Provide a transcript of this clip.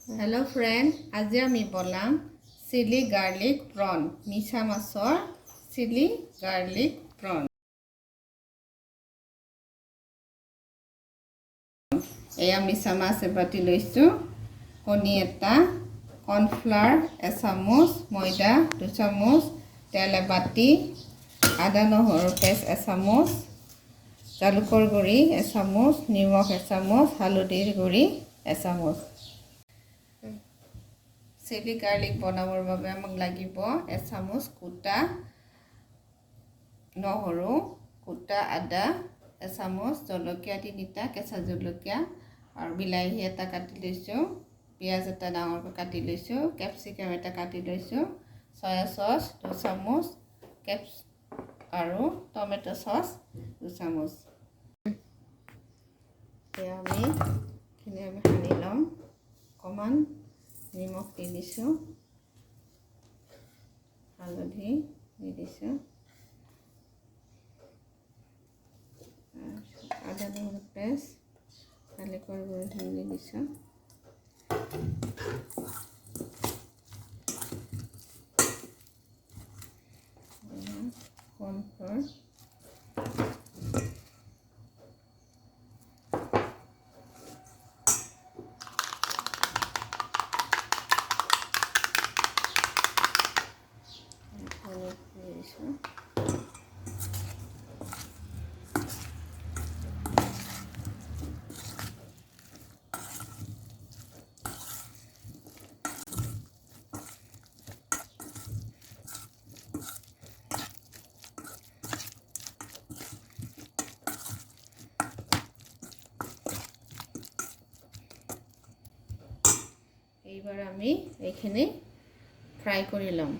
Hello friend, আজি আমি বনাম চিলি গার্লিক প্রন, মিছা মাছৰ চিলি গার্লিক প্রন। এয়া মিছা মাছ এবাটি লৈছো, কণী এটা, কৰ্ণফ্লাৱাৰ এচামুচ, ময়দা 2 চামুচ, তেল এবাটি, আদা নহৰু পেষ্ট এচামুচ, জালুকৰ গুড়ি এচামুচ, নিমখ এচামুচ, হালধিৰ গুড়ি এচামুচ। চিলি গাৰ্লিক বনাবৰ বাবে আমাক লাগিব এচামুচ কুটা নহৰু, কুটা আদা এচামুচ, জলকীয়া 3টা, কেঁচা জলকীয়া আৰু বিলাহী এটা কাটি লৈছোঁ, পিঁয়াজ এটা ডাঙৰকৈ কাটি লৈছোঁ, কেপচিকাম এটা কাটি লৈছোঁ, সয়া সচ 2 চামুচ, আৰু টমেটো সচ 2 চামুচ। আমি সানি ল'ম। অকণমান নিমখ দি দিছোঁ, হালধি দি দিছোঁ, আদা নহৰু পেষ্ট, জালুকৰ গুড়ি দি দিছোঁ, কৰ্ণফ্লাৱাৰ, এইবাৰ আমি এইখিনি ফ্ৰাই কৰি ল'ম।